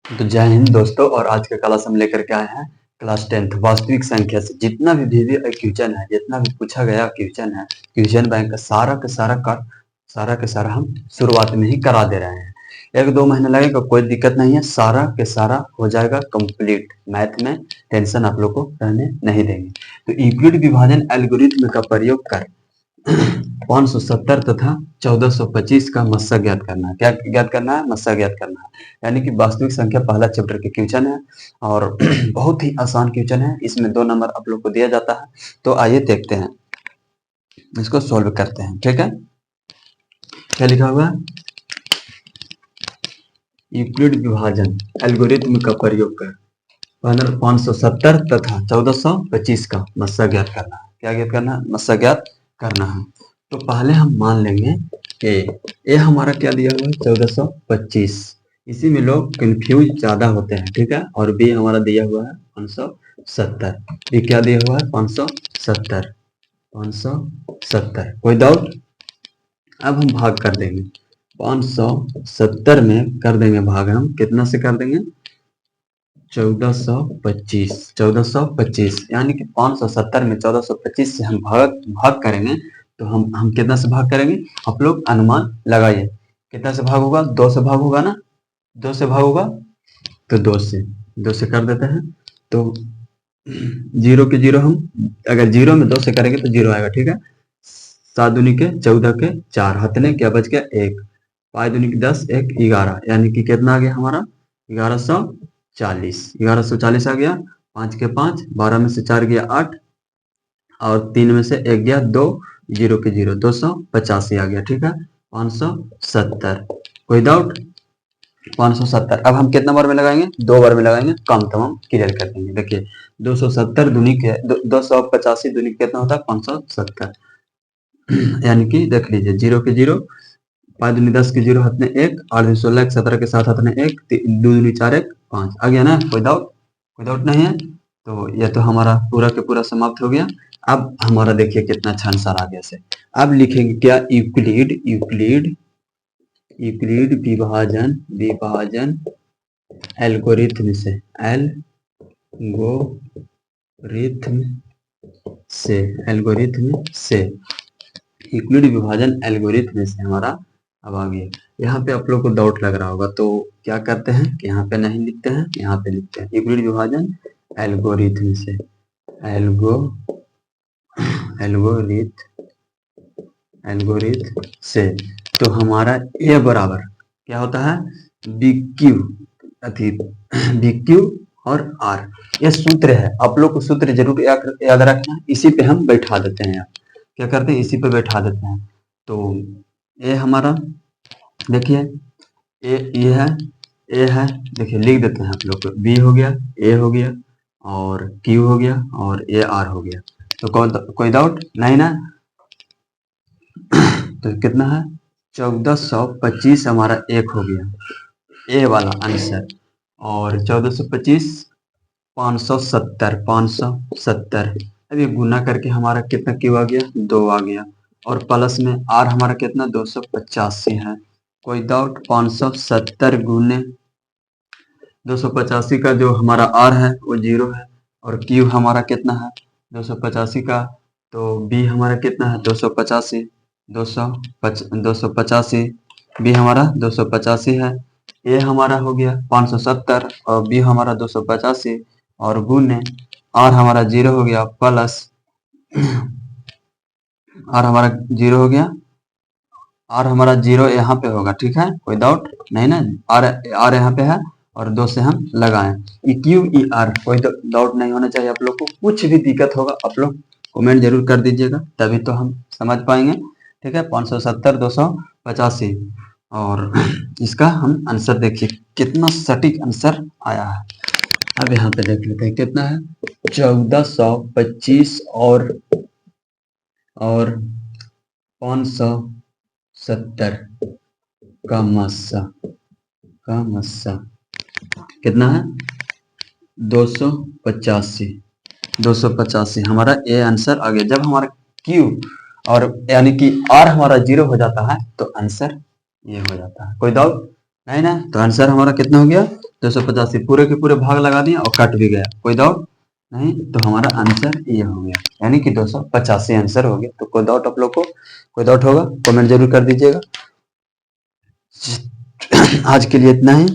तो जय हिंद दोस्तों। और आज के क्लास हम लेकर के आए हैं क्लास 10th वास्तविक संख्या से जितना भी क्वेश्चन है, जितना भी पूछा गया क्वेश्चन है, क्वेश्चन बैंक का सारा का सारा हम शुरुआत में ही करा दे रहे हैं। 1-2 महीने लगेगा, कोई दिक्कत नहीं है, सारा के सारा हो जाएगा कंप्लीट। मैथ में टेंशन आप लोग को रहने नहीं देंगे। तो यूक्लिड विभाजन एल्गोरिथ्म का प्रयोग कर 570 तथा 1425 का मस्सा ज्ञात करना है। क्या ज्ञात करना है? मस्सा ज्ञात करना है। यानी कि वास्तविक संख्या पहला चैप्टर के क्वेश्चन है और बहुत ही आसान क्वेश्चन है। इसमें 2 नंबर आप लोग को दिया जाता है। तो आइए देखते हैं, इसको सॉल्व करते हैं। ठीक है, क्या लिखा हुआ है? यूक्लिड विभाजन एल्गोरिथ्म का प्रयोग कर 570 तथा 1425 का मस्सा ज्ञात करना है। क्या ज्ञात करना है? मस्सा ज्ञात करना है। तो पहले हम मान लेंगे कि ए हमारा क्या दिया हुआ है? 1425। इसी में लोग कंफ्यूज ज्यादा होते हैं। ठीक है, और बी हमारा दिया हुआ है 570। बी क्या दिया हुआ है? 570। 570 कोई डाउट? अब हम भाग कर देंगे। 570 में कर देंगे भाग, हम कितना से कर देंगे? 1425। 1425 यानी कि 570 में 1425 से हम भाग करेंगे। तो हम कितना से भाग करेंगे? आप लोग अनुमान लगाइए, कितना से भाग होगा? 2 से भाग होगा ना? 2 से भाग होगा, तो 2 से कर देते हैं। तो 0 के 0 हम अगर 0 में 2 से करेंगे तो 0 आएगा। ठीक है, 7 दूनी के 14 के 4, हथने क्या बच गया? 1, 5 दूनी के 10, 1 11, यानी कि कितना आ गया हमारा? 1140। 1140 आ गया। 5 के 5, 12 में से 4 गया 8 और 3 में से 1 गया 2, 0 के 0, 285 आ गया। ठीक है, 570। कोई डाउट? 570। अब हम कितना बार में लगाएंगे? 2 बार में लगाएंगे, कम तमाम क्लियर कर देंगे। देखिए 270 दूनी के 285 दूनी कितना होता है? 570। यानी कि देख लीजिए 0 के 0, 5 दूनी 10 के 0, हाथ में 1, 8 दूनी 16 के 17 के साथ हाथ में 1, 2 दूनी 4 1 5 आ गया ना? कोई डाउट? कोई डाउट नहीं है? तो यह तो हमारा पूरा के पूरा समाप्त हो गया। अब हमारा देखिए कितना अच्छा आंसर आ गया से। अब लिखेंगे क्या? यूक्लिड यूक्लिड यूक्लिड विभाजन एल्गोरिथम से, एल्गोरिथम से यूक्लिड विभाजन एल्गोरिथम से हमारा अब आ गया। यहाँ पे आप लोग को डाउट लग रहा होगा, तो क्या करते हैं कि यहाँ पे नहीं लिखते हैं, यहाँ पे लिखते हैं यूक्लिड विभाजन एल्गोरिथम से। एल्गोरिथम से तो हमारा ए बराबर क्या होता है? BQ और R। यह सूत्र है, आप लोग को सूत्र जरूर याद रखना है। इसी पे हम बैठा देते हैं। क्या करते हैं? इसी पे बैठा देते हैं। तो ए हमारा देखिए ये है, ए है, देखिए लिख देते हैं आप लोग को। बी हो गया, ए हो गया और क्यू हो गया और ए आर हो गया। तो कोई डाउट नहीं ना? तो कितना है? 1425 हमारा एक हो गया, ए वाला आंसर। और 1425 570। अब ये गुना करके हमारा कितना क्यू आ गया? 2 आ गया। और प्लस में आर हमारा कितना? 285 है। कोई डाउट? 570 गुने 285 का जो हमारा आर है वो 0 है और क्यू हमारा कितना है? 285 का। तो बी हमारा कितना है? 285। 285 बी हमारा 285 है। ए हमारा हो गया 570 और बी हमारा 285 और गुने आर हमारा 0 हो गया प्लस आर हमारा 0 हो गया। आर हमारा 0 यहाँ पे होगा। ठीक है, कोई डाउट नहीं ना? आर यहाँ पे है और 2 से हम लगाएं। क्यू ई आर, कोई डाउट नहीं होना चाहिए आप लोग को। कुछ भी दिक्कत होगा आप लोग कमेंट जरूर कर दीजिएगा, तभी तो हम समझ पाएंगे। ठीक है, 570 285 और इसका हम आंसर देखिए कितना सटीक आंसर आया है। अब यहाँ पे देख लेते हैं कितना है? 1425 और 570 का मस्सा कितना है? 285 हमारा ए आंसर आ गया। जब हमारा क्यू और यानी कि आर हमारा 0 हो जाता है तो आंसर ये हो जाता है। कोई डाउट नहीं ना, तो आंसर हमारा कितना हो गया 285। पूरे के पूरे भाग लगा दिए और कट भी गया, कोई डाउट नहीं, तो हमारा आंसर ये हो गया, यानी कि 285 आंसर हो गया। तो कोई डाउट आप लोग को, कोई डाउट होगा कमेंट जरूर कर दीजिएगा। आज के लिए इतना ही।